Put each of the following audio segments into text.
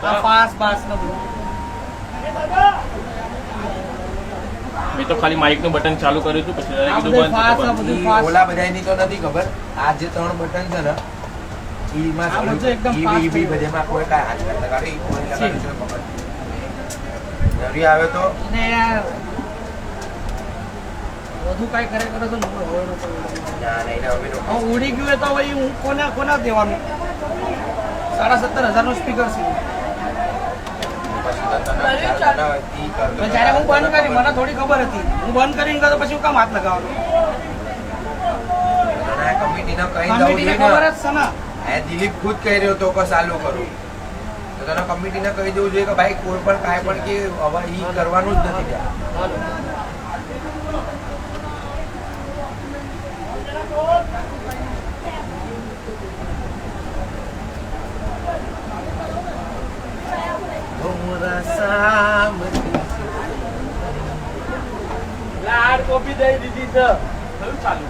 पास पास નો મેં તો ખાલી માઇક નું બટન ચાલુ કર્યું હતું પછી કીધું બંધ ઓલા બધાની તો નથી ખબર. આ જે 3 બટન છે ને ઈમાં ઈ બધામાં કોઈ કાંઈ હાથ નથી લગાડી કોઈ લગાડી છે ખબર નવી આવે તો ને વધુ કાંઈ કરે તો ના નહીં હવે ઉડી ગયું તો ભાઈ હું કોના દેવાનું 17,500 નું સ્પીકર છે. જયારે હું બંધ કરી મને થોડી ખબર હતી હું બંધ કરીને ગયો પછી હું કામ હાથ લગાવવાનો કમિટીને કહી કમિટીને ખબર જ છે ને દિલીપ ખુદ કહી રહ્યો હતો કે ચાલુ કરું તો તને કમિટીને કહી દેવું જોઈએ કે ભાઈ કોઈ પણ કાંઈ પણ કે હવે ઈ કરવાનું જ નથી ત્યાં. હાર્ડ કોપી દઈ દીધી છે ચાલુ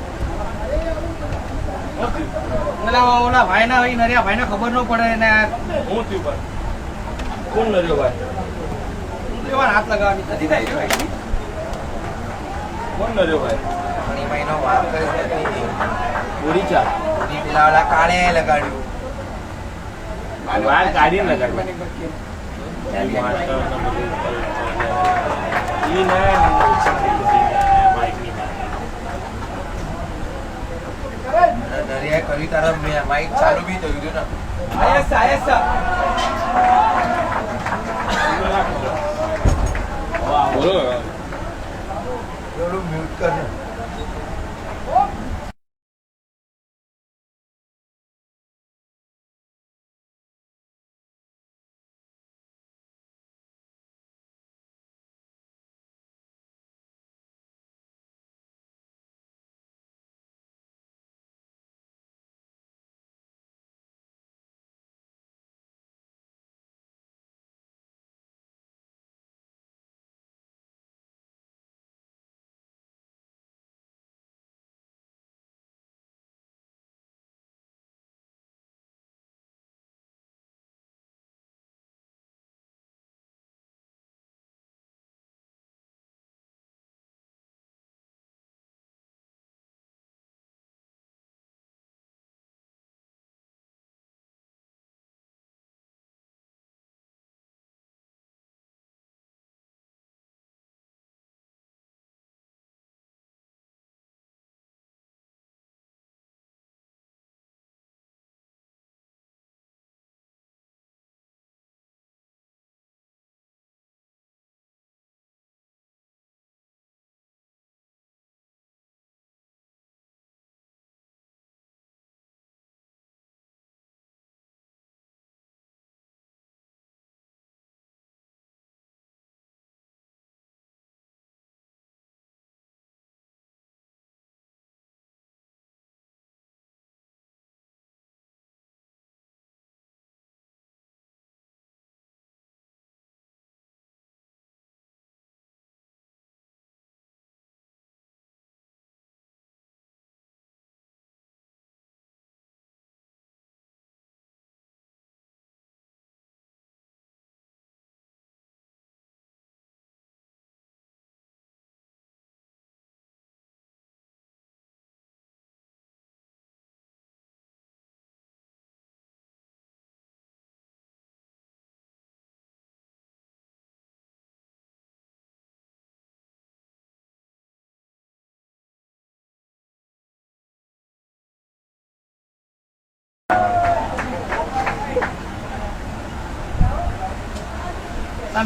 ઓલા ભાઈ ના નરિયા ભાઈ ને ખબર ન પડે ને હું થયું ભાઈ કોણ નર્યો ભાઈ હાથ લગાવવાની નથી થાય કોણ નર્યો ભાઈ મહિનો વાત કરે પૂરી ચા પેલા ઓલા કાળે લગાડ્યું વાર કાઢીને લગાડવા દરિયા કરી તારા માઇક ચાલુ બી થયું હતું બોલો થોડું મ્યુટ કર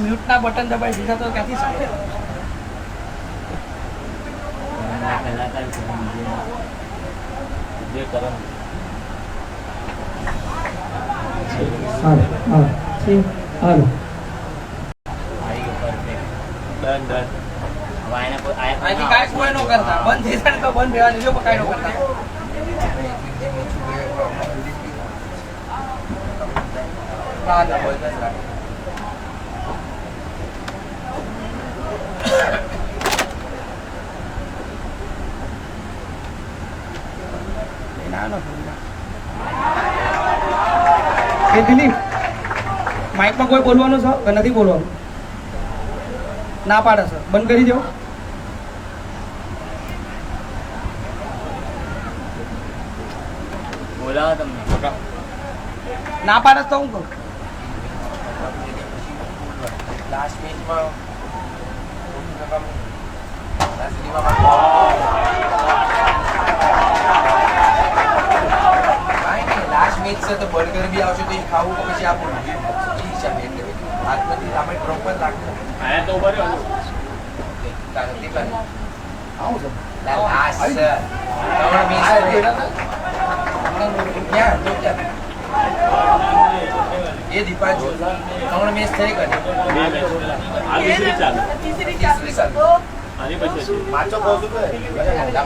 म्यूट ना बटन दबाई दीधा तो क्याथी सामने बंद थे तो बंद जो पकाई नो करता दिलीप માઇકમાં કોઈ બોલવાનું છે કે નથી બોલવાનું? ના પાડે છે, બંધ કરી દો. બોલાવો તમને. ના પાડે તો હું કહું. લાસ્ટ મેચમાં લાસ્ટ મેચ છે તો બર્ગર બી આવશે તો એ ખાવું તો પછી આપણું એ હિસાબે એટલે હાથમાંથી આપણે પ્રોપર લાગતું આયા તો ઉભા રહ્યો. કારણ કે આવું છે. લાસ્ટ છે 3 મેચ ક્યાં તો ક્યાં એ દીપાંશુ 3 મેચ થઈ ગઈ. બે મેચ. આ બીજી ચાલે. તીસરી ચાલુ. આની પછી છે. પાછો કહું છું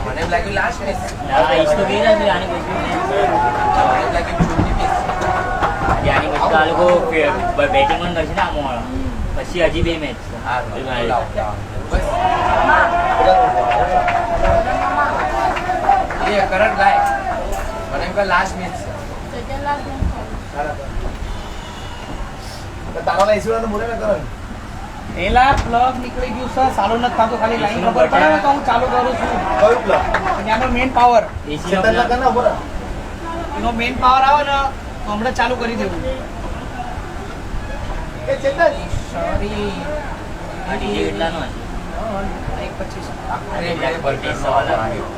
મને એમ લાગ્યું લાસ્ટ મેચ ના इसको भी ना आने कुछ भी नहीं. મને એમ લાગ્યું છોટી મેચ આની પછી તો આ લોકો બેટિંગ પણ કરશે ને આમાં વાળા. પછી હજી 2 મેચ છે. હા લાવ બસ એ કરંટ લાય મને એમ કે લાસ્ટ મેચ છે તારા ઈશ્વરનો બોલે ને કરંટ એલા પ્લગ નીકળી ગયું છે, ચાલુ નથી થતું. ખાલી લાઈન ખબર પડે ને તો હું ચાલુ કરું છું. કયું પ્લગ એનો મેઇન પાવર, એસી નો પ્લગ. એનો મેઇન પાવર આવે ને તો હમણાં ચાલુ કરી દેવું. એ ચેતન સોરી આ ડીજે કેટલાનો હશે? 1.25. અરે મેરે બર્થડે સવાલ આવ્યો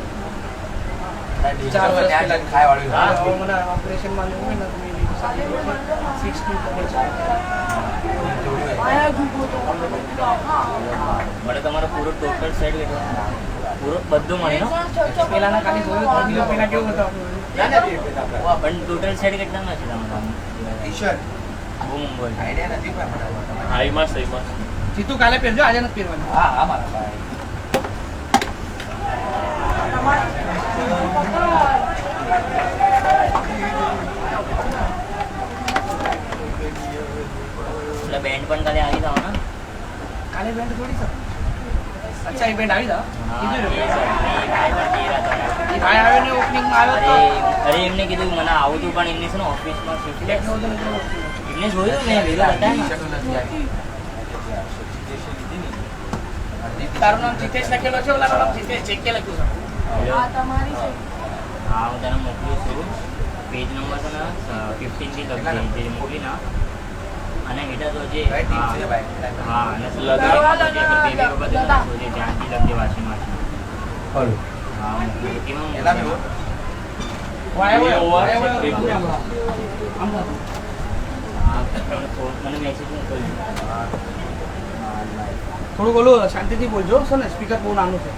4 વર્ષ ત્યાં ખાય વાળું હા, હવે મને ઓપરેશનમાં લેવું હોય ને તો મેં લીધું સારી રીતે 60 ખબર છે. મને તમારો પૂરો ટોટલ સેટ કેટલો? પૂરો બધું મળે ને? પેલાના ખાલી જોયું તો બીજો પેલા કેવું હતું આપણું? વાહ, પણ ટોટલ સેટ કેટલાનો છે તમારો? ટી-શર્ટ બહુ મોંઘો છે. આઈડિયા નથી પણ મને હાઈમાં સહીમાં. જીતું કાલે પહેરજો, આજે નથી પહેરવાનું. હા હા મારા ભાઈ એટલે બેન્ડ પણ કાલે આવી જાવ ને? કાલે બેન્ડ થોડી છે. અચ્છા, એ બેન્ડ આવી જા. હા, કીધું એ ને. ભાઈ પણ તેરા હતા. એ ભાઈ આવ્યો ને ઓપનિંગમાં આવ્યો અરે એમને કીધું મને આવું હતું પણ એમને છે ને ઓફિસમાં તો શિફ્ટ લેટ નહોતું એટલે એમને જોયું મેં વિડીયો બતાવ્યો ને. ટી-શર્ટો નથી આવી તારું નામ જીતેશ લખેલો છે, ઓલાનું નામ જીતેશ છે કે લખ્યું છે? હા, હું તને મોકલું છું. પેજ નંબર છે ને 15 થી લખજે જે મોકલી ના. અને હેઠળ તો જે ભાઈ ટીમ છે ભાઈ હા અને લગાવ. બે વખત જોજે ધ્યાનથી લખજે વાંચી હલો હા મોકલું. કેમાં એલા મોકલું? મેં વાય વાય ઓવર વાય વાય છે. આમ નહોતું. હા, મને મેસેજ મોકલજો. થોડુંક ઓલું શાંતિથી બોલજો છો ને, સ્પીકર બહુ નાનું છે.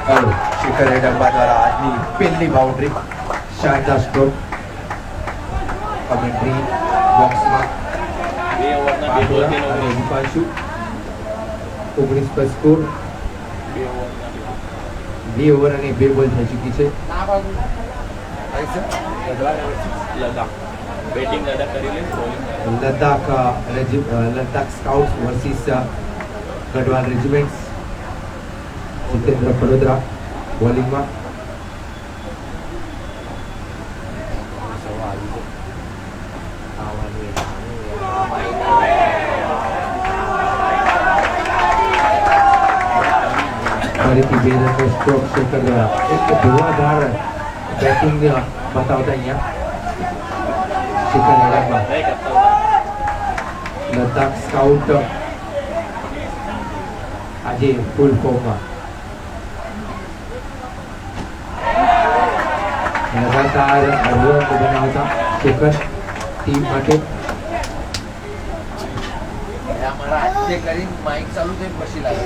हेलो शिखर डब्बा द्वारा આજની પહેલી બાઉન્ડ્રી શાનદાર સ્ટ્રોક કમેન્ટ્રી બોક્સમાં 2 ઓવરના 2 બોલ 3 ઓવર. દીપાંશુ 19 પર સ્કોર 2 ઓવરના 2 ઓવર અને 2 બોલ થઈ ચૂકી છે ના પાડું. લદ્દાખ. બેટિંગ લદ્દાખ કરી લે, bowling Ladakh scouts versus Garhwal regiments Jitendra પડોદરા બોલિંગમાં ફરીથી 2 રનનો સ્ટ્રોક શેખર દ્વારા એક ધોવાધાર બેટિંગ બતાવતા અહીંયા શેખર એડમમાં નહીં કરતા. લદ્દાખ સ્કાઉટ આજે ફૂલ ફોર્મમાં લગાતાર રન બનાવતા શેખર ટીમ માટે માઇક ચાલુ થઈ પછી લાગે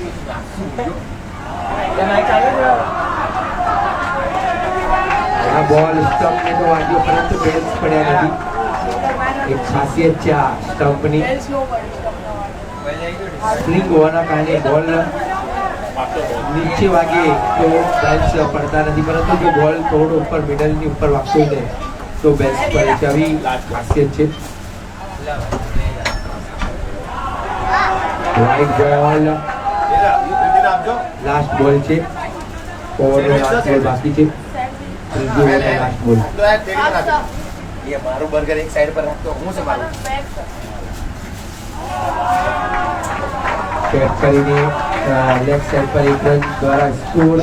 આ બોલ સ્ટમ્પ ને તો વાગ્યો પરંતુ બેલ્સ પડ્યા નથી એક ખાસિયત છે આ સ્ટમ્પની સ્પ્રિંગ હોવાના કારણે બોલ પાછો બોલ. નીચે વાગે તો બેલ્સ પડતા નથી પરંતુ જો બોલ થોડો ઉપર મિડલની ઉપર વાગતો હોય ને તો બેલ્સ પડે છે આવી ખાસિયત છે વાઇડ બોલ લાસ્ટ બોલ છે ઓવરનો લાસ્ટ બોલ બાકી છે ત્રીજી ઓવરનો લાસ્ટ બોલ ये मारू बर्गर एक साइड पर रखतो હું છે મારું સેટ કરીને લેફ્ટ સાઈડ પર એક રન દ્વારા સ્કોર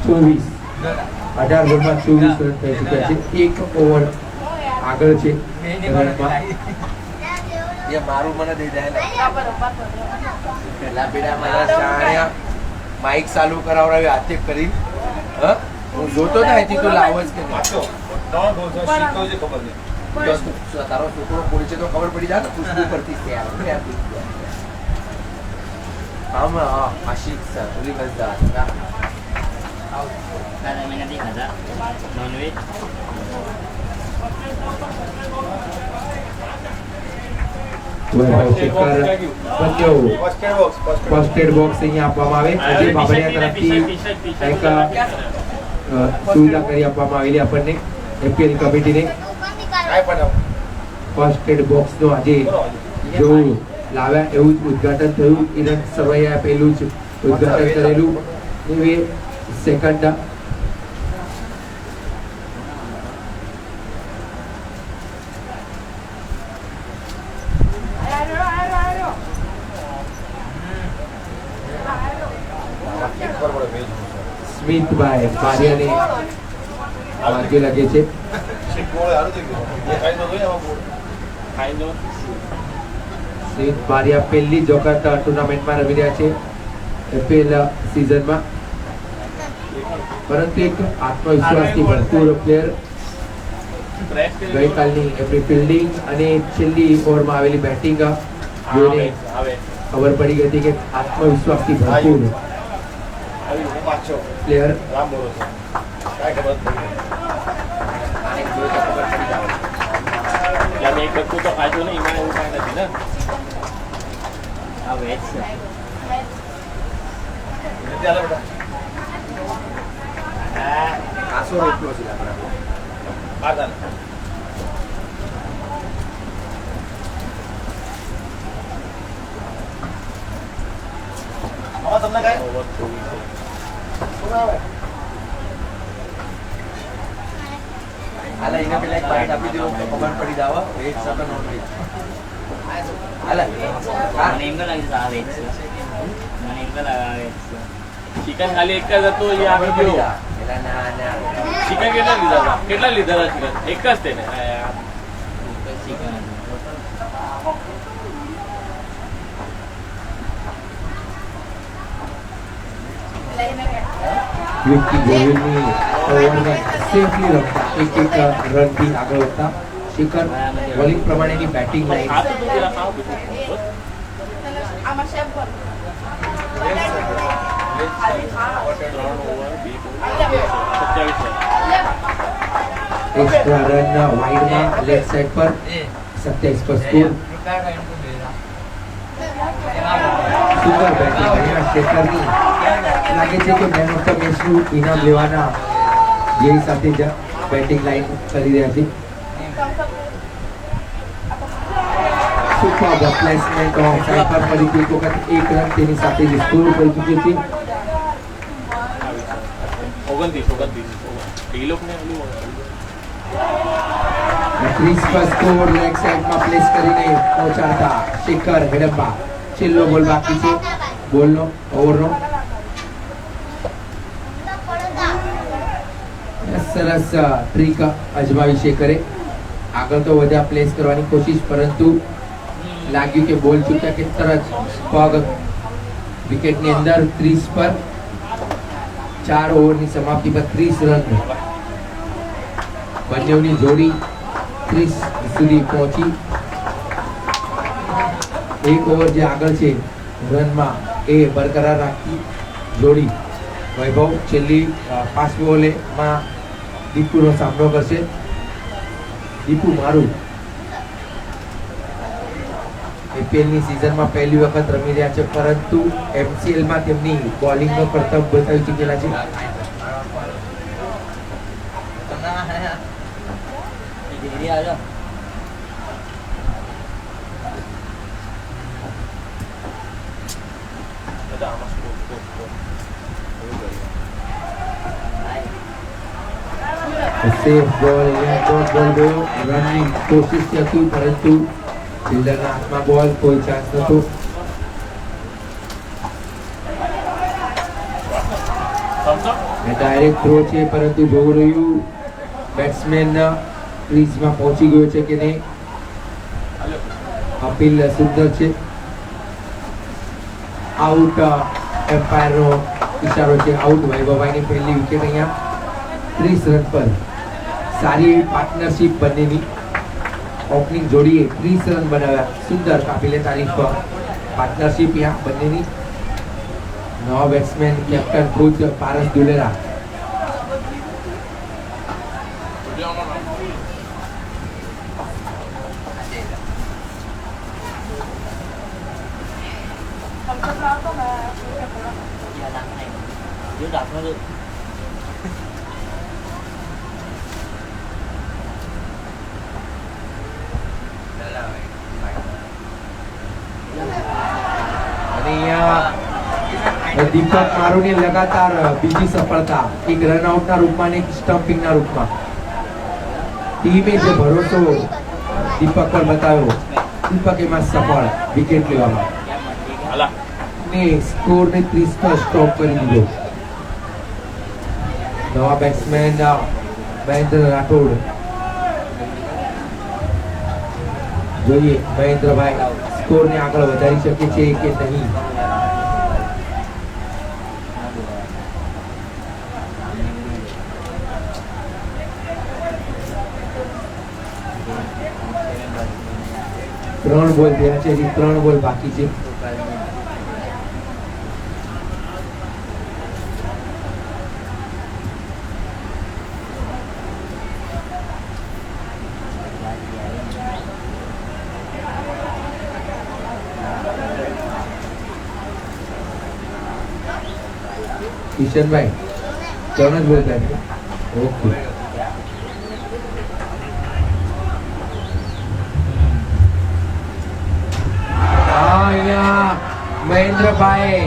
24 18 બોલમાં 24 રન થઈ ચૂક્યા છે એક ઓવર આગળ છે રનમાં ये मारू મને દઈ જાય પેલા બેડા મારા ચાણ્યા માઈક ચાલુ કરાવરાવ્યો હાથે કરી હ હું જોતો ને અહીંથી તો લાવ જ કે તારો છોકરો બોલે છે તો ખબર પડી જાય ને ખુશ્બુ પરથી છે આમ આશિક સર ઓલી મજદાર Kalau minat di ada non-veg. First aid box અહીંયા આપવામાં આવે અજય બાબરિયા તરફથી એક સુવિધા કરી આપવામાં આવેલી આપણને એપીએલ કમિટીને ફર્સ્ટ એડ બોક્સ નો આજે જેવું લાવ્યા એવું જ ઉદ્ઘાટન થયું કિરણ સરવૈયા પહેલું જ ઉદ્ઘાટન કરેલું એવી સેકન્ડ સ્મિતભાઈ બારિયાને વાગ્ય લાગે છે સ્મિત બારિયા પહેલી જ વખત ટુર્નામેન્ટમાં રમી રહ્યા છે એપીએલ સિઝનમાં પરંતુ એક આત્મવિશ્વાસથી ભરપૂર પ્લેયર ગઈકાલની એમની ફિલ્ડિંગ અને છેલ્લી ઓવરમાં આવેલી બેટિંગ જોઈને ખબર પડી ગઈ હતી કે આત્મવિશ્વાસથી ભરપૂર પ્લેયર એક ટક્કું તો ખાધું ને એમાં એવું કાંઈ નથી ને આ વેજ છે આસો રોટલો છે તમને કઈ હાલા એને પેલા એક બાઈટ આપી દો ખબર પડી જાવ વેજ સાથે નોન વેજ હાલા મને એમ લાગે છે આ વેજ છે મને એમ લાગે આ વેજ છે ચિકન ખાલી એક જ હતું એ આપી દો ચિકન કેટલા લીધા હતા ચિકન એક જ તેને ચિકન વિકી ગોહિલની ઓવરને સેફલી રમતા એક રનથી આગળ વધતા શિખર વોલિંગ પ્રમાણેની બેટિંગ લાઈન આ તો તું જરા ખાવ બીજું એક્સ્ટ્રા રન વાઇડમાં લેફ્ટ સાઈડ પર 27 પર સ્કોર સુપર બેટિંગ અહીંયા શેખરની લાગે છે કે મેન ઓફ ધ મેચનું ઇનામ લેવાના જે સાથે જ બેટિંગ લાઈન કરી રહ્યા છે સુપર પ્લેસમેન્ટ ઓફ સાઈડ પર ફરીથી એક વખત એક રન તેની સાથે જ સ્કોર કરી ચૂક્યો છે 29 એ લોકોને ક્રિસ પર સ્કોર લેગ સાઈડમાં પ્લેસ કરીને પહોંચાડતા શેખર હેડમ્બા છેલ્લો બોલ બાકી છે બોલનો ઓવરનો સરસ ટ્રીક અજમાવી શેખરે આગળ તો વધ્યા પ્લેસ કરવાની કોશિશ પરંતુ લાગ્યું કે બોલ ચૂક્યા કે તરત પગ વિકેટની અંદર 30 પર 4 ઓવરની સમાપ્તિ પર 30 રન બંનેની જોડી 30 સુધી પહોંચી એક ઓવર જે આગળ છે રનમાં એ બરકરાર રાખી જોડી વૈભવ છેલ્લી 5 બોલેમાં દીપુનો સામનો કરશે દીપુ મારું એપીએલની સિઝનમાં પહેલી વખત રમી રહ્યા છે પરંતુ એમસીએલમાં તેમની બોલિંગનો કરતબ બતાવી ચૂકેલા છે બધા આમાં સ્કોર. સેફ બોલ અહીંયા ડોટ બોલ ગયો રનની કોશિશ હતી પરંતુ ફિલ્ડરના હાથમાં બોલ કોઈ ચાન્સ નતો ડાયરેક્ટ થ્રો છે પરંતુ જોવું રહ્યું બેટ્સમેન ક્રીઝમાં પહોંચી ગયો છે કે નહીં અપીલ સુંદર છે આઉટ એમ્પાયરનો ઇશારો છે આઉટ વૈભવભાઈની પહેલી વિકેટ અહીંયા 30 રન પર સારી પાર્ટનરશિપ બંનેની ઓપનિંગ જોડીએ 30 રન બનાવ્યા સુંદર કાબિલે તારીફ પાર્ટનરશિપ અહીંયા બંનેની નવા બેટ્સમેન કેપ્ટન ખુદ પારસ Dulera Dia dah pernah tu. અને અહીંયા દીપક મારુની લગાતાર બીજી સફળતા એક રનઆઉટના રૂપમાં અને એક સ્ટમ્પિંગના રૂપમાં ટીમે જે ભરોસો દીપક પર બતાવ્યો દીપક એમાં સફળ વિકેટ લેવામાં હાલા ને સ્કોરને 30 પર સ્ટોપ કરી દીધો નવા બેટ્સમેન મહેન્દ્ર રાઠોડ જોઈએ મહેન્દ્રભાઈ સ્કોરને આગળ વધારી શકે છે કે નહીં ત્રણ બોલ થયા છે હજી 3 બોલ બાકી છે કિશનભાઈ ત્રણ જ બોલતા છે ઓકે અહીંયા મહેન્દ્રભાઈ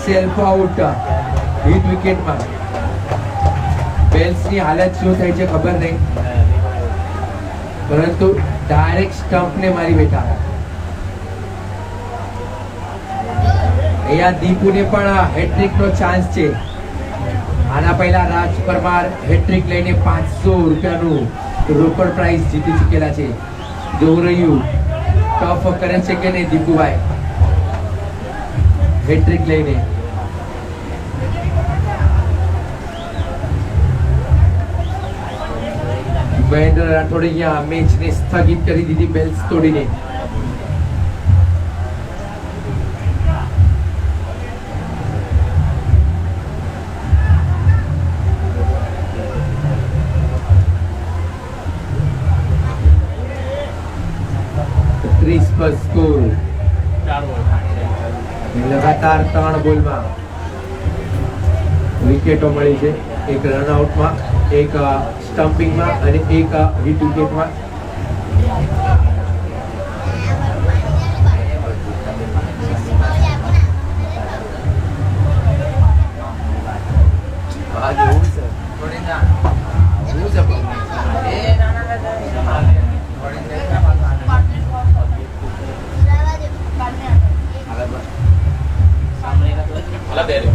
સેલ્ફ આઉટ હિટ વિકેટમાં બેલ્સની હાલત શું થઈ છે ખબર નહીં પરંતુ ડાયરેક્ટ સ્ટમ્પને મારી બેઠા અહીંયા દીપુને પણ હેટ્રિકનો ચાન્સ છે આના પહેલા રાજ પરમાર હેટ્રિક લઈને 500 રૂપિયાનું રોકડ પ્રાઇઝ જીતી ચૂકેલા છે જોવું રહ્યું ટફ કરે છે કે નહીં દીપુભાઈ હેટ્રિક લઈને મહેન્દ્ર રાઠોડે અહીંયા મેચને સ્થગિત કરી દીધી બેલ્સ તોડીને પર સ્કોર 4 બોલ લગાતાર 3 બોલમાં વિકેટો મળી છે એક રનઆઉટમાં એક સ્ટમ્પિંગમાં અને એક હિટ વિકેટમાં હાલા દે રે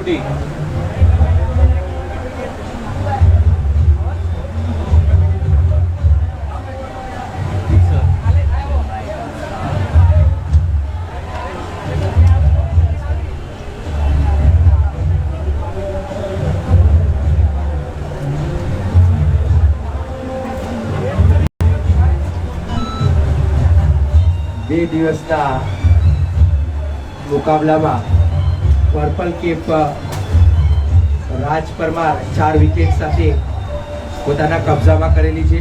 50. બે દિવસના મુકાબલામાં પર્પલ કેપ રાજ પરમાર 4 વિકેટ સાથે પોતાના કબજામાં કરેલી છે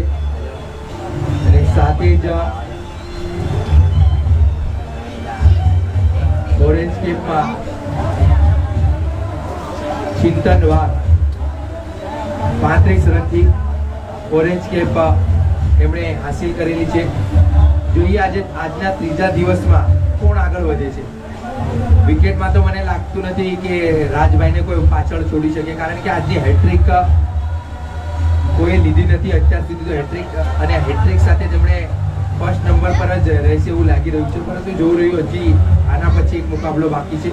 અને સાથે જ ઓરેન્જ કેપમાં ચિંતન વાર 35 રનથી ઓરેન્જ કેપ એમણે હાસિલ કરેલી છે. જોઈએ આજના ત્રીજા દિવસમાં કોણ આગળ વધે છે. વિકેટમાં તો મને લાગતું નથી કે રાજભાઈને કોઈ પાછળ છોડી શકે, કારણ કે આજની હેટ્રિક કોઈ લીધી નથી અત્યાર સુધી. તો હેટ્રિક અને હેટ્રિક સાથે તેમણે ફર્સ્ટ નંબર પર જ રહેશે એવું લાગી રહ્યું છે, પરંતુ જોઈ રહ્યું હજી આના પછી એક મુકાબલો બાકી છે.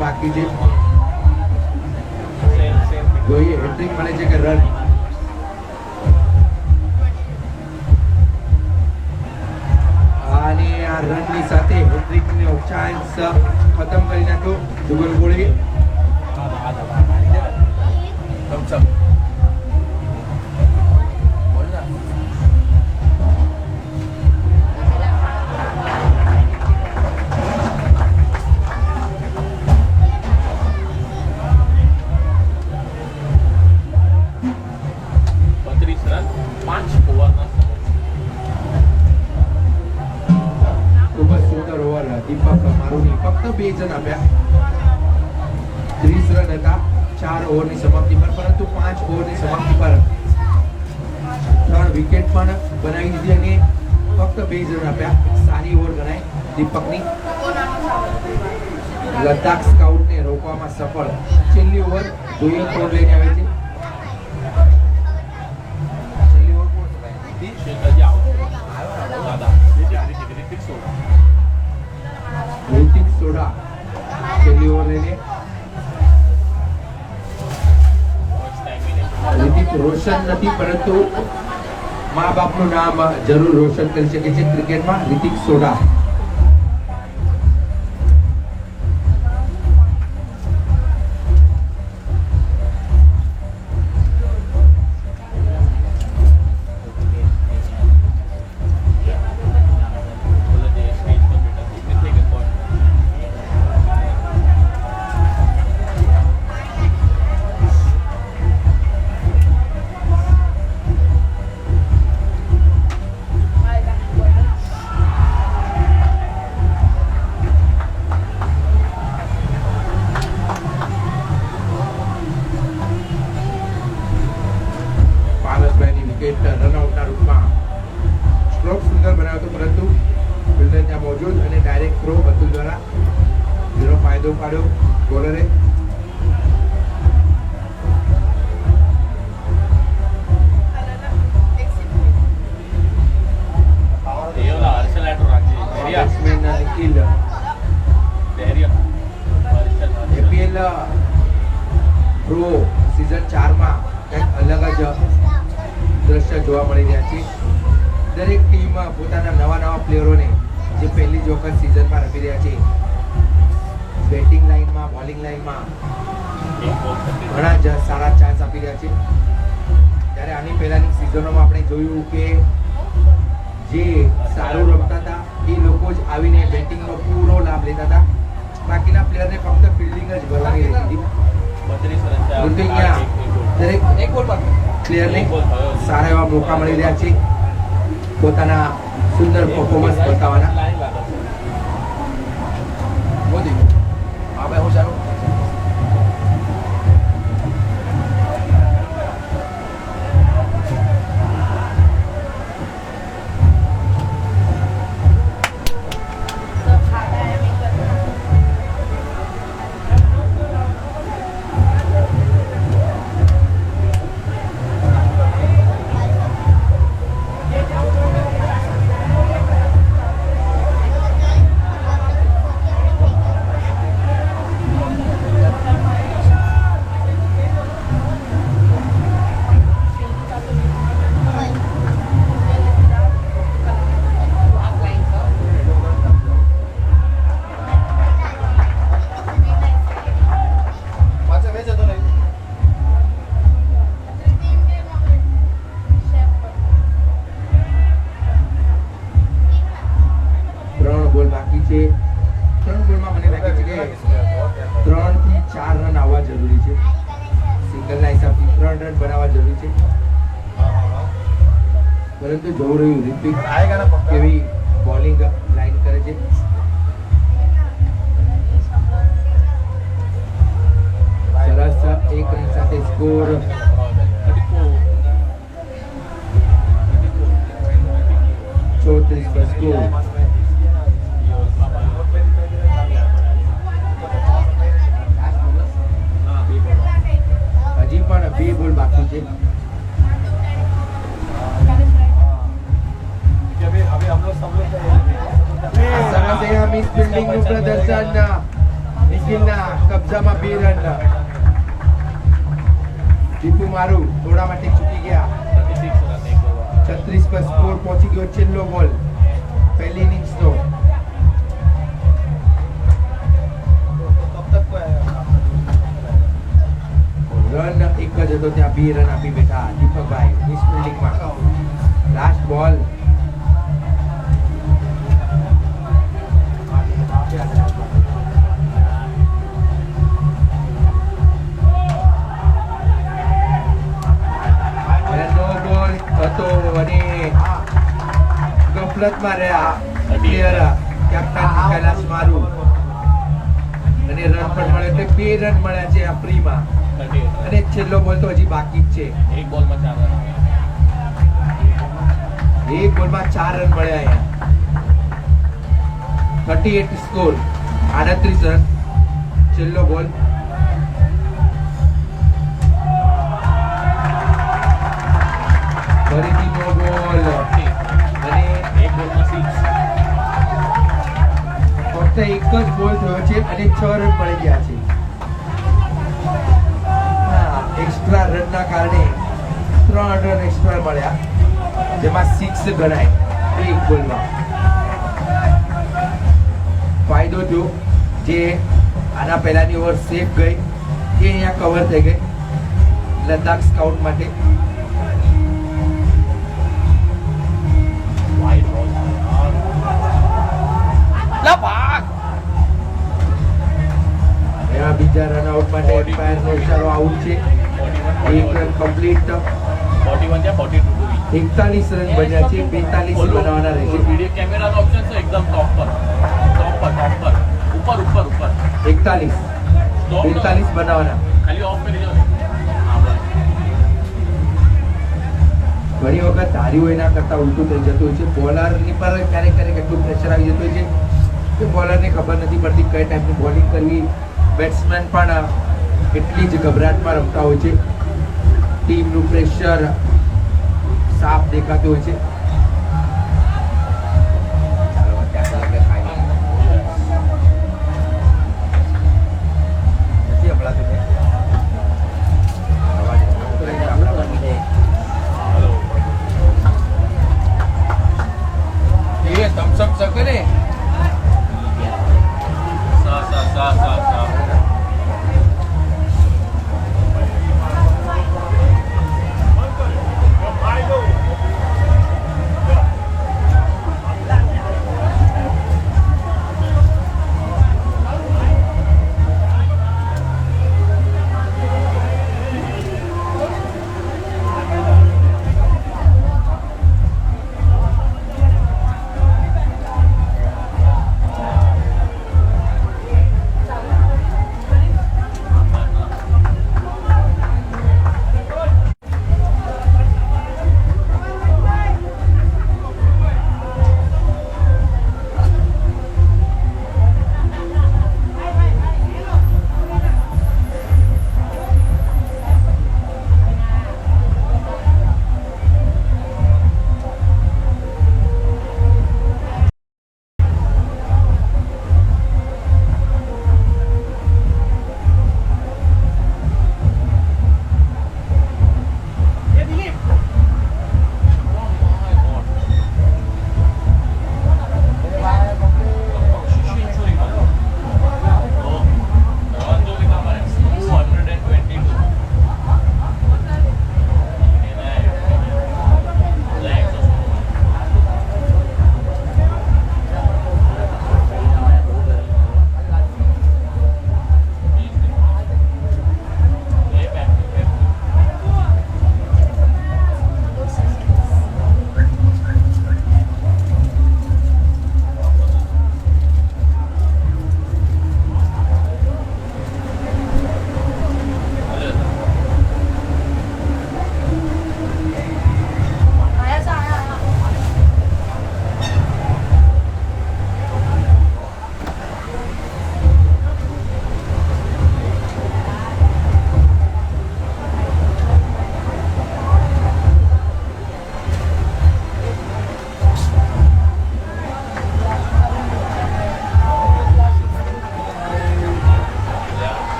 બાકી છે. જોઈએ હેટ્રિક મળે છે કે રન. અને આ રનની સાથે હેટ્રિકનો ચાન્સ ખતમ કરી નાખ્યો જુગલ ગોળી. દીપક મારુની ફક્ત 2 જણ આપ્યા. 30 રન હતા 4 ઓવરની સમાપ્તિ પર, પરંતુ 5 ઓવરની સમાપ્તિ પર 3 વિકેટ પણ બનાવી દીધી અને ફક્ત 2 જણ આપ્યા. સારી ઓવર ગણાય દીપકની. લદ્દાખ સ્કાઉટને રોકવામાં સફળ. છેલ્લી ઓવર જોઈએ કોણ લઈને આવે છે. છેલ્લી ઓવર કોણ ઋતિક સોડા છેલ્લી ઓવર લઈને. ઋતિક રોશન નથી, પરંતુ મા બાપનું નામ જરૂર રોશન કરી શકે છે ક્રિકેટમાં. ઋતિક સોડા. રનઆઉટના રૂપમાં સિંગલ બનાવ્યો હતો, પરંતુ ફિલ્ડર ત્યાં મોજૂદ અને ડાયરેક્ટ થ્રો બતુલ દ્વારા જેનો ફાયદો પાડ્યો બોલરે. એ ઓલા હર્ષલ આટો રાખજે. ધૈર્ય. બેટ્સમેન નિખિલ ધૈર્ય. હર્ષલ. APL પ્રો સિઝન 4 માં કંઈક અલગ જ દ્રશ્ય જોવા મળી રહ્યા છે. દરેક ટીમ પોતાના નવા પ્લેયરોને જે પહેલી જ વખત સિઝનમાં રમી રહ્યા છે, બેટિંગ લાઇનમાં, બોલિંગ લાઇનમાં એક બોલ થતી. ઘણા જ સારા ચાન્સ આપી રહ્યા છે. ત્યારે આની પહેલાની સિઝનોમાં આપણે જોયું કે જે સારું રમતા હતા એ લોકો જ આવીને બેટિંગનો પૂરો લાભ લેતા હતા, બાકીના પ્લેયરને ફક્ત ફિલ્ડિંગ જ કરવાની રહેતી હતી. 32 રન થયા. પરંતુ અહીંયા દરેક એક બોલ પર પ્લેયરને સારા એવા મોકા મળી રહ્યા છે પોતાના સુંદર પરફોર્મન્સ બતાવવાના. લાઈન લાગે છે. મોદી હા ભાઈ હું સારું પરંતુ જોવું રહ્યું રિત્વિક કેવી બોલિંગ લાઈન કરે છે. સરસ 1 રન સાથે સ્કોર. 34 પર સ્કોર. હજી પણ 2 બોલ બાકી છે. સરસ અહીંયા મિસ ફિલ્ડિંગનું પ્રદર્શન. નિખિલના કબજામાં 2 રન. દીપુ મારું થોડા માટે ચૂકી ગયા. 36 પર સ્કોર પહોંચી ગયો. છેલ્લો બોલ પહેલી ઇનિંગ્સનો. રન એક જ હતો, ત્યાં 2 રન આપી બેઠા દીપકભાઈ મિસ ફિલ્ડિંગમાં. લાસ્ટ બોલ. ગફલતમાં રહ્યા પ્લેયર કેપ્ટન કૈલાસ મારું અને રન પણ મળે એટલે 2 રન મળ્યા છે આ પ્રીમાં. અને છેલ્લો બોલ તો હજી બાકી જ છે. એક બોલમાં 4 રન. એક બોલમાં 4 રન મળ્યા અહીંયા. 38 સ્કોર, 38 રન. છેલ્લો બોલ. ફરીથી નો બોલ અને એક બોલમાં 6. ફક્ત એક જ બોલ થયો છે અને 6 રન મળી ગયા છે. એક્સ્ટ્રા રનના કારણે 3 રન એક્સ્ટ્રા મળ્યા, જેમાં 6 ગણાય એક બોલમાં. ફાયદો જો જે આના પહેલાની ઓવર સેફ ગઈ એ અહીંયા કવર થઈ ગઈ લદ્દાખ સ્કાઉટ માટે. એવા બીજા રન આઉટ માટે એમ્પાયર નો ઇશારો આઉટ છે. 1 રન કમ્પ્લીટ. 41 છે, 42 ટુ 41 રન બન્યા છે. 42 બનાવવાના રહેશે. વિડિયો કેમેરાનો ઓપ્શન છે એકદમ ટોપ પર ઉપર 41 બનાવવાના. ખાલી ઓફ કરી દો ને. હા બસ. ઘણી વખત વખત ધાર્યું હોય એના કરતાં ઉલટું થઈ જતું હોય છે. બોલરની પર ક્યારેક ક્યારેક એટલું પ્રેશર આવી જતું હોય છે કે બોલરને ખબર નથી પડતી કઈ ટાઈપની બોલિંગ કરવી. બેટ્સમેન પણ એટલી જ ગભરાટમાં રમતા હોય છે. ટીમનું પ્રેશર સાફ દેખાતું હોય છે. નથી હમણાં તમે એ thumbs up શકે ને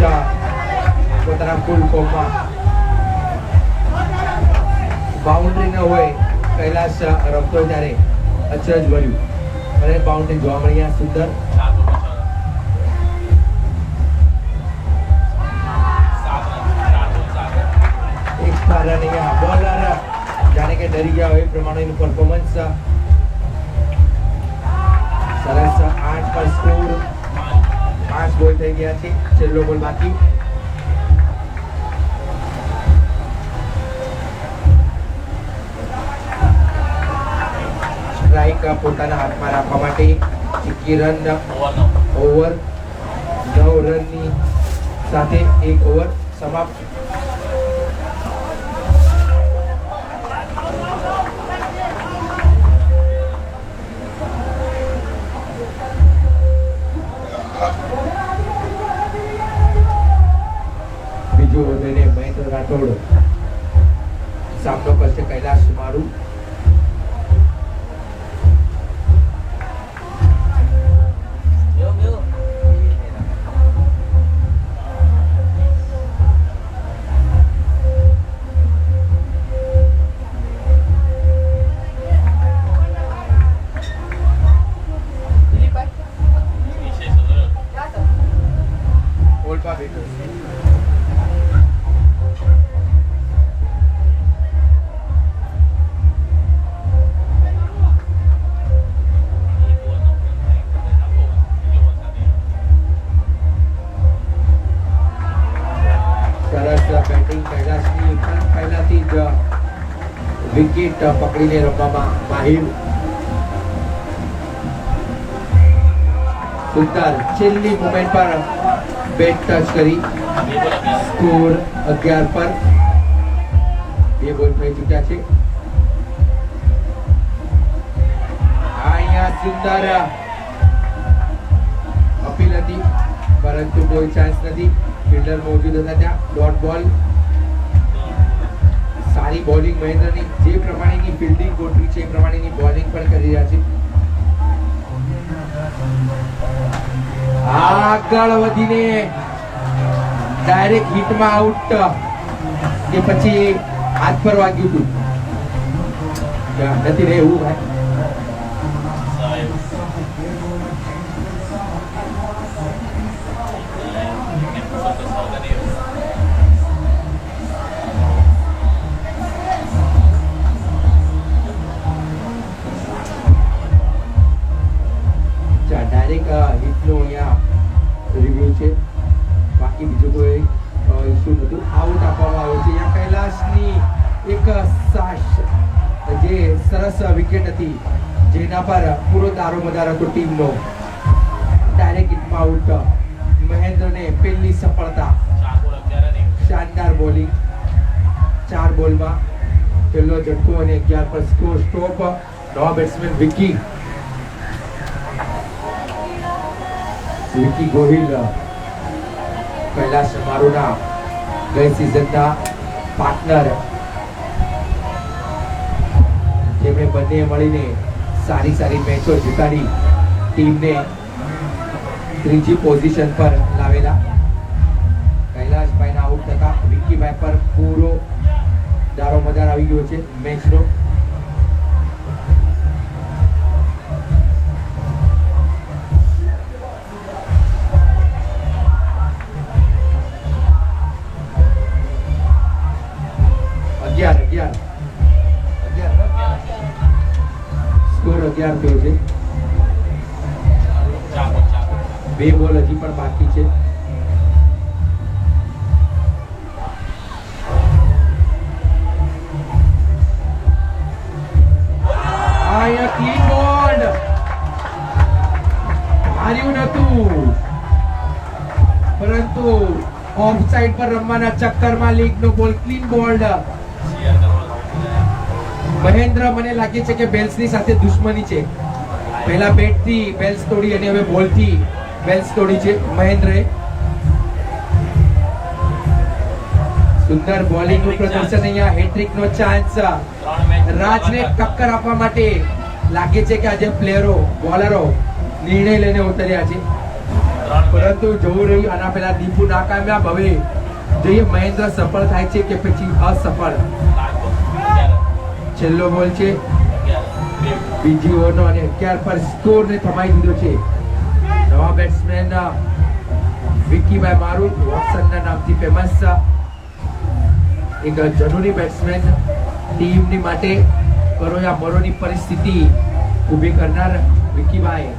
સા પોતાના ફૂલ ફોર્મમાં બાઉન્ડ્રી ન હોય કૈલાશ રમતો ત્યારે અચરજ ભર્યું અને બાઉન્ડ્રી જોવા મળી આ સુંદર એક રન બોલર જાણે કે ડરી ગયા હોય એ પ્રમાણેનું પરફોર્મન્સ સરસ 8 પર સ્કોર 5 બોલ થઈ ગયા છે છેલ્લો બોલ બાકી સ્ટ્રાઇક પોતાના હાથમાં રાખવા માટે 21 રન ઓવર 9 રનની સાથે એક ઓવર સમાપ્ત બીજો વધીને મહેન્દ્ર રાઠોડ સામનો કરશે કૈલાશ મારું બોલમાં બેઠો છે. સરસ બેટિંગ કૈલાશની પણ પહેલાથી જ વિકેટ પકડીને રમવામાં માહિર. સુંદર છેલ્લી મોમેન્ટ પર બેટ ટચ કરી સ્કોર 11 પર. 2 બોલ થઈ ચૂક્યા છે. અહીંયા સુંદર અપીલ હતી પરંતુ કોઈ ચાન્સ નથી. ફિલ્ડર મોજૂદ હતા ત્યાં. ડોટ બોલ. સારી બોલિંગ મહેન્દ્રની. જે પ્રમાણેની ફિલ્ડિંગ ગોઠવી છે એ પ્રમાણેની બોલિંગ પણ કરી રહ્યા છે. આગળ વધીને ડાયરેક્ટ હિટમાં આઉટ કે પછી હાથ પર વાગ્યું હતું નથી રહે એવું ભાઈ. ડાયરેક્ટ હિટનો અહીંયા રિવ્યુ છે. બાકી બીજું કોઈ ઇસ્યુ નતું. આઉટ આપવામાં આવ્યો છે. અહીંયા કૈલાશની એક જે સરસ વિકેટ હતી જેના પર પૂરો દારોમદાર હતો ટીમનો. Direct હિટમાં out. મહેન્દ્રને પહેલી સફળતા. શાનદાર બોલિંગ. 4 બોલમાં પહેલો ઝટકો અને 11 પર સ્કોર. સ્ટોપ. નવા બેટ્સમેન વિકી ગોહિલ. કૈલાશ મારુના ગઈ સિઝનના પાર્ટનર. જેમણે બંને મળીને સારી મેચો જીતાડી ટીમને ત્રીજી પોઝિશન પર લાવેલા. કૈલાશભાઈના આઉટ થતા વિકીભાઈ પર પૂરો દારોમદાર આવી ગયો છે મેચનો. સ્કોર 11 થયો છે. 2 બોલ હજી પણ બાકી છે. ક્લીન બોલ હાર્યું નતું પરંતુ ઓફ સાઈડ પર રમવાના ચક્કરમાં લીગનો બોલ ક્લીન બોલ્ડ. મહેન્દ્ર મને લાગે છે કે બેલ્સની સાથે દુશ્મની છે. પહેલા બેટથી બેલ્સ તોડી અને હવે બોલથી બેલ્સ તોડી છે મહેન્દ્રએ. સુંદર બોલિંગનું પ્રદર્શન. અહીંયા હેટ્રિકનો ચાન્સ. રાજને ટક્કર આપવા માટે લાગે છે કે આજે પ્લેયરો બોલરો નિર્ણય લઈને ઉતર્યા છે પરંતુ જોવું રહ્યું આના પહેલા દીપુ નાકામયાબ. હવે જોઈએ મહેન્દ્ર સફળ થાય છે કે પછી અસફળ. છેલ્લો બોલ છે બીજી ઓવરનો અને 11 પર સ્કોર ને થમાઈ દીધો છે. નવા બેટ્સમેન વિકીભાઈ મારું વોટસનના નામથી ફેમસ. એક જરૂરી બેટ્સમેન ટીમની માટે કરોયા મરોની પરિસ્થિતિ ઊભી કરનાર વિકીભાઈ.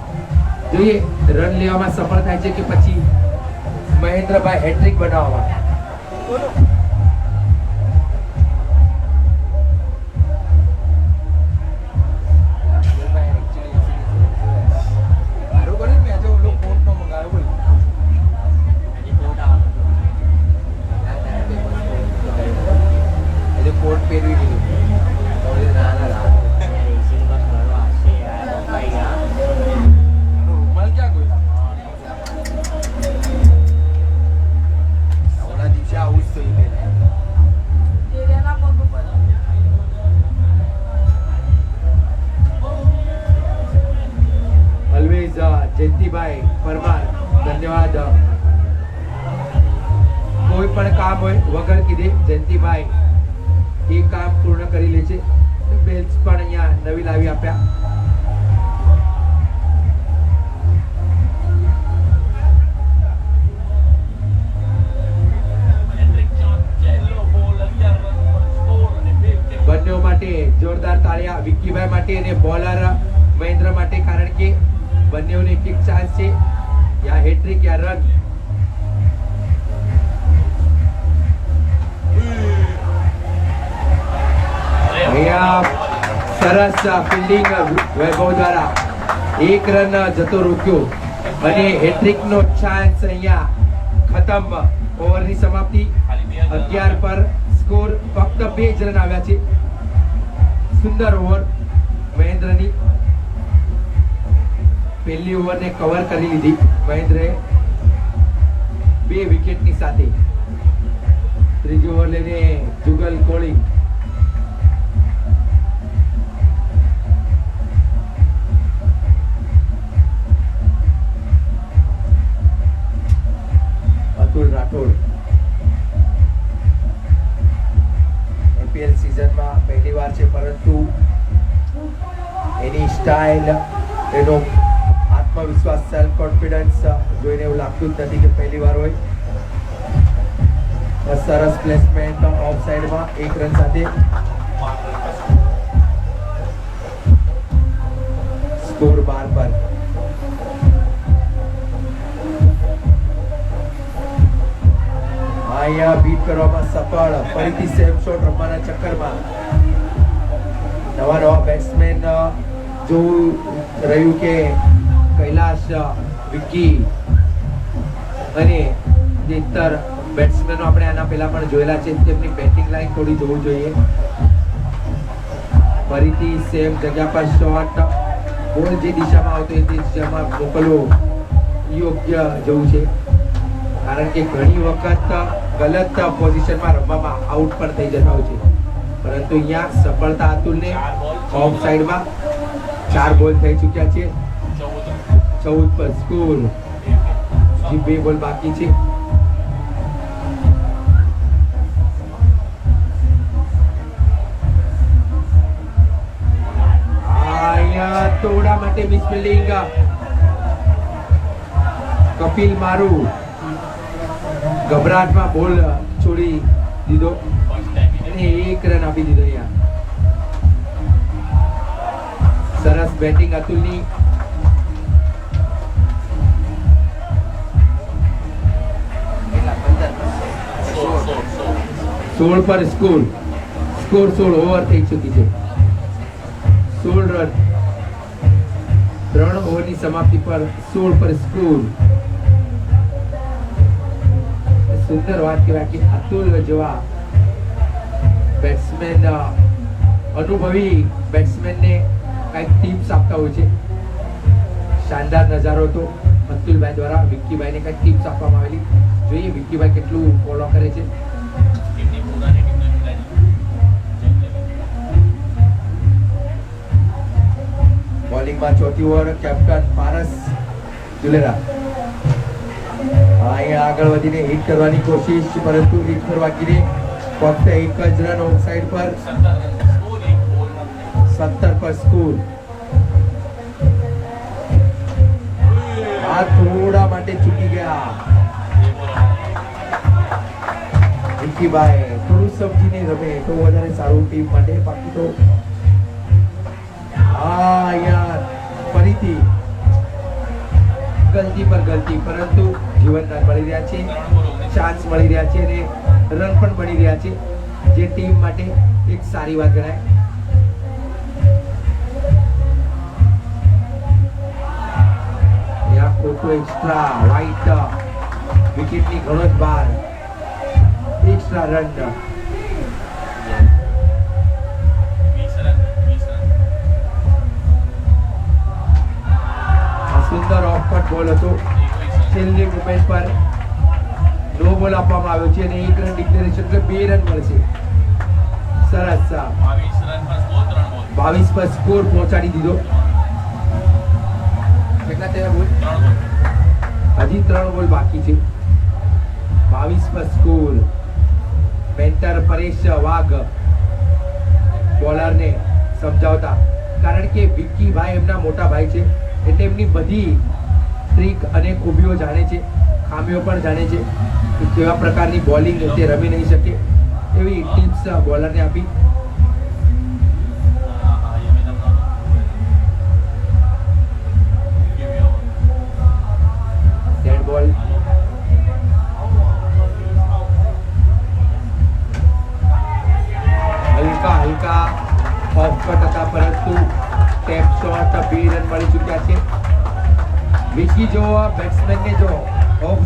જોઈએ રન લેવામાં સફળ થાય છે કે પછી મહેન્દ્રભાઈ હેટ્રિક બનાવવા. કોટ પહેરવી દીધું. રૂમાલ ક્યાં ગયો? આવડા દિવસે આવું જ થયું. ઓલવેઝ જયંતિભાઈ પરમાર ધન્યવાદ. કોઈ પણ કામ હોય વગર કીધે જયંતિભાઈ એ કામ પૂર્ણ કરી લે છે. બેલ્સ પણ અહીંયા નવી લાવી આપ્યા. માટે અને બોલર મહેન્દ્ર માટે, કારણ કે બંનેઓને એક ચાન્સ છે, યા હેટ્રિક યા રન. અહીંયા સરસ ફિલ્ડિંગ વૈભવ દ્વારા એક રન જતો રોક્યો અને હેટ્રિક નો ચાન્સ અહીંયા ખતમ. ઓવરની સમાપ્તિ 11 પર સ્કોર ફક્ત 2 જ રન આવ્યા છે. સુંદર ઓવર મહેન્દ્રની. પહેલી ઓવરને કવર કરી લીધી મહેન્દ્રએ 2 વિકેટની સાથે. ત્રીજી ઓવર લઈને જુગલ કોહલી. અતુલ રાઠોડ IPL સિઝનમાં પહેલી વાર છે, પરંતુ એની સ્ટાઇલ, એનો આત્મવિશ્વાસ, સેલ્ફ કોન્ફિડન્સ જોઈને એવું લાગતું જ નથી કે પહેલી વાર હોય. સરસ પ્લેસમેન્ટ ઓફ સાઈડમાં 1 રન સાથે. સ્કોર 12 પર. અહીંયા બીટ કરવામાં સફળ. ફરીથી સેફ શોટ રમવાના ચક્કરમાં નવા બેટ્સમેન જોવું રહ્યું કે કૈલાશ, વિકી અને જે ઇતર બેટ્સમેનો આપણે આના પહેલા પણ જોયેલા છે, તેમની બેટિંગ લાઈન થોડી જોવું જોઈએ. ફરીથી સેમ જગ્યા પર શોટ. બોલ જે દિશામાં આવતો એ દિશામાં મોકલવો યોગ્ય જવું છે, કારણ કે ઘણી વખત ગલત પોઝિશનમાં રમવામાં આઉટ પણ થઈ જતા હોય છે. પરંતુ અહીંયા સફળતા અતુલને. ઓફ સાઈડમાં 4 બોલ થઈ ચૂક્યા છે. 14 પર સ્કોર. હજી 2 બોલ બાકી છે. અહીંયા તોડા માટે મિસ ફિલ્ડિંગ. કપિલ મારુ ગભરાટમાં બોલ છોડી દીધો અને 1 રન આપી દીધો. અહીંયા સરસ બેટિંગ અતુલની. સોળ પર સ્કોર. 16 ઓવર થઈ ચૂકી છે. 16 રન. 3 ઓવરની સમાપ્તિ પર 16 પર સ્કોર. સુંદર વાત કહેવાય કે અતુલ જેવા બેટ્સમેન, અનુભવી બેટ્સમેનને કંઈક ટિપ્સ આપતા હોય છે. શાનદાર નજારો હતો અતુલભાઈ દ્વારા વિક્કીભાઈને કંઈક ટિપ્સ આપવામાં આવેલી. જોઈએ વિક્કીભાઈ કેટલું ફોલો કરે છે. બોલિંગમાં ચોથી ઓવર કેપ્ટન પારસ જુલેરા. અહીંયા આગળ વધીને હિટ કરવાની કોશિશ, પરંતુ હિટ કરવા ગીરે ફક્ત 1 જ રન. ઓફ સાઈડ પર 17 પર સ્કોર. આ થોડા માટે ચૂકી ગયા વિક્કીભાઈ. થોડું સમજીને રમે તો વધારે સારું ટીમ માટે. બાકી તો અહીંયા ફરીથી ગલતી પર ગલતી, પરંતુ જીવન રન મળી રહ્યા છે, ચાન્સ મળી રહ્યા છે અને રન પણ મળી રહ્યા છે, જે ટીમ માટે એક સારી વાત ગણાય. ખોટો એક્સ્ટ્રા વાઇટ વિકેટની ઘણો જ બહાર. Extra run. સુંદર ઓફકટ બોલ હતો. છેલ્લી મોમેન્ટ પર નો બોલ આપવામાં આવ્યો છે અને 1 રન ડિક્લેરેશન, એટલે 2 રન મળશે. સરસ. 22 પર સ્કોર પહોંચાડી દીધો. કેટલા થયા બોલ? હજી 3 બોલ બાકી છે. 22 પર સ્કોર. પેન્ટર પરેશ વાઘ બોલરને સમજાવતા, કારણ કે વિક્કીભાઈ એમના મોટા ભાઈ છે, એટલે એમની બધી ટ્રીક અને ખૂબીઓ જાણે છે, ખામીઓ પણ જાણે છે કે કેવા પ્રકારની બોલિંગ તે રમી નહીં શકે. એવી ટિપ્સ બોલરને આપી.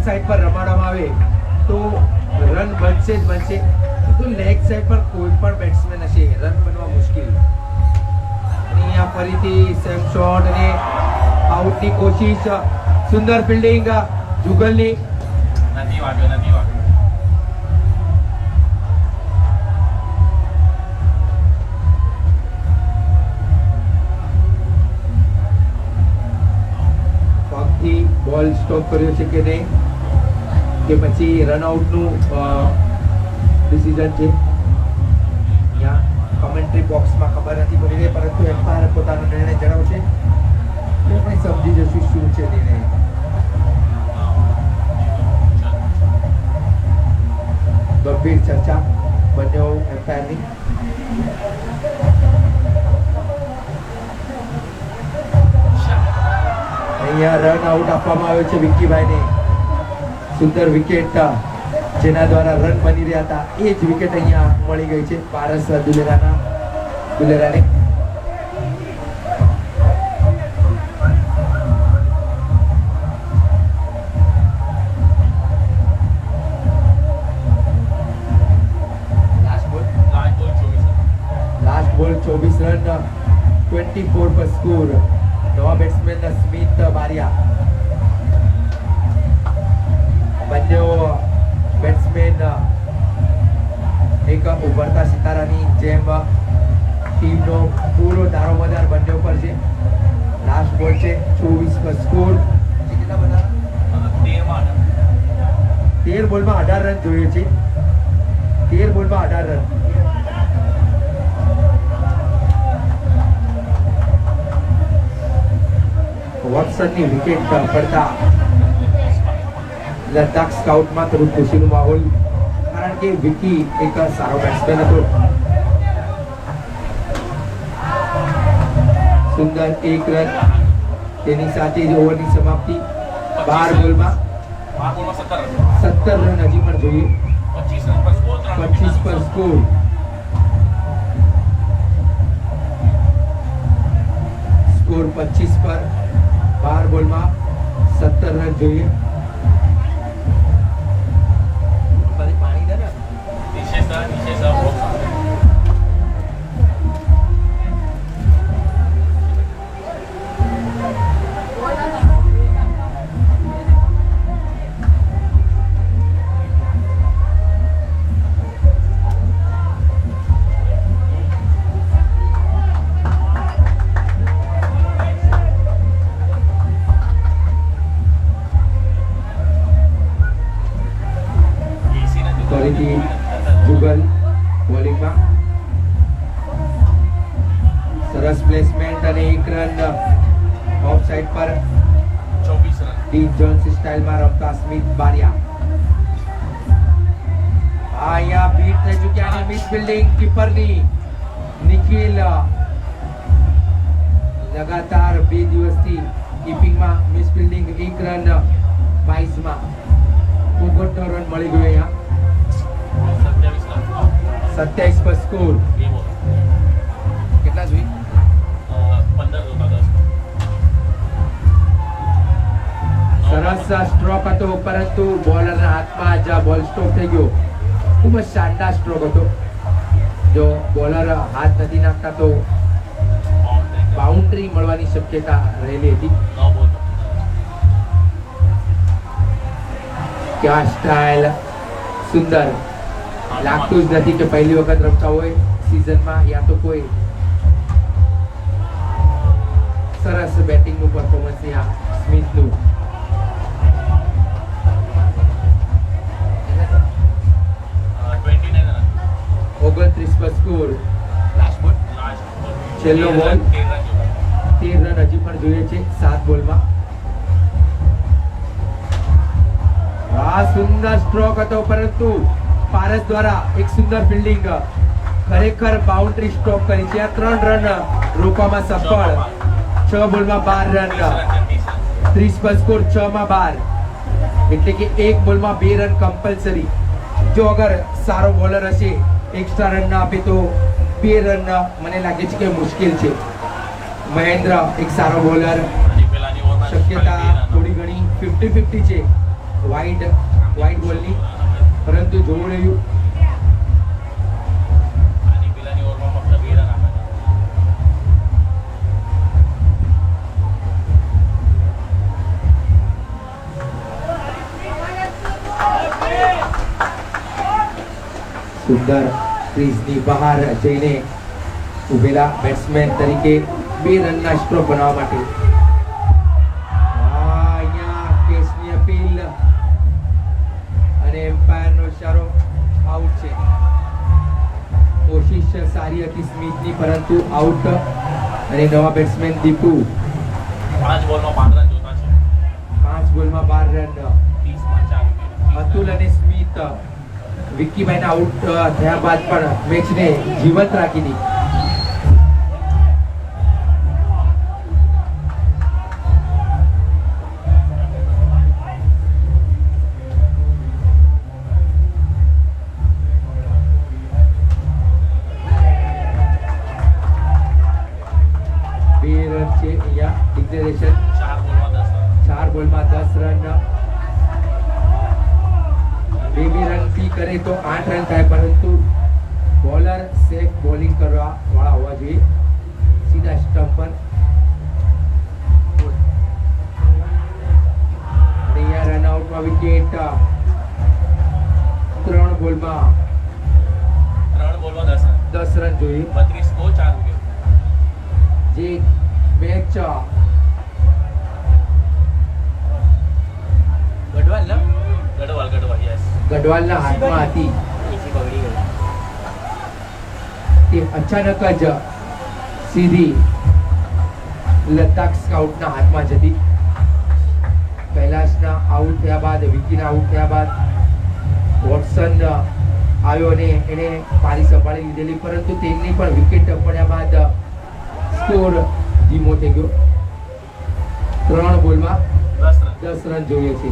સાઈડ પર રમાડવામાં આવે તો રન બનશે જ બનશે, તો લેગ સાઈડ પર કોઈ પણ બેટ્સમેન હશે રન બનવા મુશ્કેલ. અને અહીંયા ફરીથી સેમ શોટ અને આઉટની કોશિશ, સુંદર ફિલ્ડિંગ જુગલની. નથી વાગ્યો. પગથી બોલ સ્ટોપ કર્યો છે કે નહીં, કે પછી રનઆઉટનું ડિસિઝન છે, અહીંયા કમેન્ટ્રી બોક્સમાં ખબર નથી પડી રહી, પરંતુ એમ્પાયર પોતાનો નિર્ણય જણાવશે એટલે આપણે સમજી જશું શું છે નિર્ણય. ગંભીર ચર્ચા બંને એમ્પાયરની. અહીંયા રન આઉટ આપવામાં આવ્યો છે વિક્કીભાઈને. સુંદર વિકેટ જેના દ્વારા રન બની રહ્યા હતા એ જ વિકેટ અહીંયા મળી ગઈ છે પારસ દુલેરાને. લાસ્ટ બોલ 24 રન, 24 પર સ્કોર. નવા બેટ્સમેન સ્મિત બારિયા. બંને બેટ્સમેન એક ઉભરતા સિતારાની જેમ ટીમનો પૂરો દારોમદાર બંને ઉપર છે. લાસ્ટ બોલ છે 24 પર સ્કોર. કેટલા બધા 13 બોલમાં 18 રન જોઈએ છે. 13 બોલમાં 18 રન. વોટસનની વિકેટ પડતા લદ્દાખ સ્કાઉટમાં થોડું ખુશીનો માહોલ, કારણ કે વિકી એક સારો બેટ્સમેન હતો. સુંદર 1 રન, તેની સાથે જ ઓવરની સમાપ્તિ. 12 બોલમાં 17 રન હજી પણ જોઈએ. 25 પર સ્કોર. સ્કોર 25 પર, 12 બોલમાં 17 રન જોઈએ. પાણી દે ને. ફરીથી જુગલ બોલિંગમાં. સરસ પ્લેસમેન્ટ અને 1 રન ઓફ સાઈડ પર. 24 રન. ડીન જોન્સ સ્ટાઇલમાં રમતા સ્મિત બારિયા. અહીંયા બીટ થઈ ચૂક્યા અને મિસ ફિલ્ડિંગ કીપરની નિખિલ. લગાતાર 2 દિવસથી કીપિંગમાં મિસ ફિલ્ડિંગ. 1 રન 22માં. પોપટનો રન મળી ગયો અહીંયા. 27 પર સ્કોર. કેટલા જોઈએ? 15 સરસ સ્ટ્રોક હતો, પરંતુ બોલરના હાથમાં જ બોલ સ્ટોપ થઈ ગયો. ખૂબ જ શાનદાર સ્ટ્રોક હતો. જો બોલર હાથ નથી નાખતા તો બાઉન્ડ્રી મળવાની શક્યતા રહેલી હતી. ક્યાં સ્ટાઇલ, સુંદર. લાગતું જ નથી કે પહેલી વખત રમતા હોય સીઝનમાં, યા તો કોઈ સરસ બેટિંગનું પરફોર્મન્સ અહીંયા સ્મિથનું. 29 પર સ્કોર. છેલ્લો બોલ 13 રન હજી પણ જોઈએ છે 7 બોલમાં. આ સુંદર સ્ટ્રોક હતો, પરંતુ પારસ દ્વારા એક સુંદર ફિલ્ડિંગ. ખરેખર બાઉન્ડ્રી સ્ટોપ કરી છે. 3 રન રોકવામાં સફળ. 6 બોલમાં 12 રન. 30 પર સ્કોર, 6 માં 12. એટલે કે 1 બોલમાં 2 રન કમ્પલસરી. જો અગર સારો બોલર હશે, એક્સ્ટ્રા રન ના આપે તો 2 રન મને લાગે છે કે મુશ્કેલ છે. મહેન્દ્ર એક સારો બોલર, શક્યતા થોડી ઘણી 50-50 છે. વાઇડ બોલની, પરંતુ જોવું રહ્યું અને પેલાની ઓવરમાં ફક્ત 2 રન આપ્યા સુંદર ક્રીઝની બહાર જઈને ઉભેલા બેટ્સમેન તરીકે 2 રનના સ્ટ્રોક બનાવવા માટે અહીંયા કેસની અપીલ અને એમ્પાયરનો ઇશારો આઉટ છે. કોશિશ સારી હતી સ્મિથની, પરંતુ આઉટ. અને નવા બેટ્સમેન દીપુ 5 બોલમાં 5 રન જોતા છે. 5 બોલમાં 12 રન. 30 માં 4 વિકેટ. અતુલ અને સ્મિથ વિક્કીભાઈના આઉટ થયા બાદ પણ મેચને જીવંત રાખી દીધી. ડિક્લેરેશન 4 બોલમાં 10 રન. 2 રન થી કરે તો 8 રન થાય, પરંતુ બોલર સેફ બોલિંગ કરવા વાળા હોવા જોઈએ. સીધા સ્ટમ્પ પર અહીંયા રન આઉટમાં વિકેટ. 3 બોલમાં 10 રન જોઈએ. 32 સ્કોર 4 વિકેટ. જે મેચ ગઢવાલ યસ. ગઢવાલના હાથમાં હતી એસી બગડી ગઈ. તે અચાનક જ સીધી લદ્દાખ સ્કાઉટના હાથમાં જતી. કૈલાશના આઉટ થયા બાદ, વિકીના આઉટ થયા બાદ વોટસન આવ્યો અને એને પારી સંભાળી લીધેલી, પરંતુ તેમની પણ વિકેટ પડ્યા બાદ સ્કોર ધીમો થઈ ગયો. 3 બોલમાં 10 રન જોઈએ છે.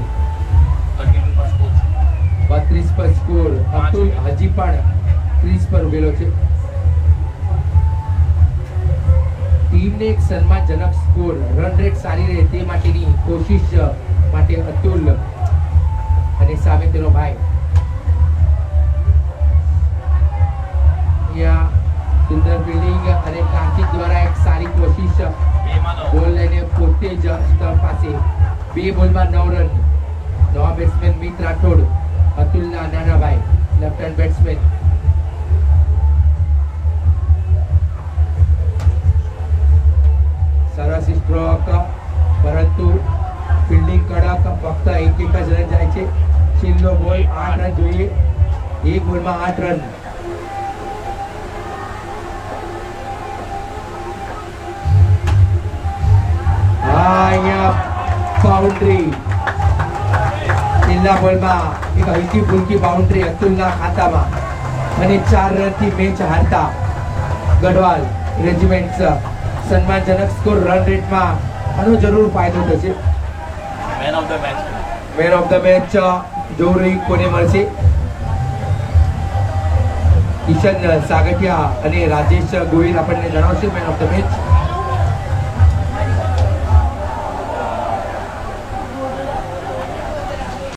32 પર સ્કોર. અતુલ હજી પણ ક્રીઝ પર ઉભેલો છે. ટીમને એક સન્માનજનક સ્કોર, રન રેટ સારી રહે તે માટેની કોશિશ માટે અતુલ અને સામે તેનો ભાઈ. અહીંયા સુંદર ફિલ્ડિંગ અને કાર્તિક દ્વારા એક સારી કોશિશ. બોલ લઈને પોતે જ સ્ટમ્પ પાસે. 2 બોલમાં 9 રન. નવા બેટ્સમેન મિત રાઠોડ, અતુલના નાના ભાઈ, લેફ્ટ હેન્ડ બેટ્સમેન. સરસ સ્ટ્રોક, પરંતુ ફિલ્ડિંગ કડક. ફક્ત એક જ રન જાય છે. છેલ્લો બોલ 8 રન જોઈએ. 1 બોલમાં 8 રન. અહીંયા બાઉન્ડ્રી. છેલ્લા બોલમાં એક હલકી ફુલકી બાઉન્ડ્રી અતુલના ખાતામાં, અને 4 રનથી મેચ હારતા ગઢવાલ રેજિમેન્ટ. સન્માનજનક સ્કોર. રન રેટમાં આનો જરૂર ફાયદો થશે. Man of the match. Man of the match જોવું રહ્યું કોને મળશે. કિશન સાગઠિયા અને રાજેશ ગોહિલ આપણને જણાવશે મેન ઓફ ધ મેચ.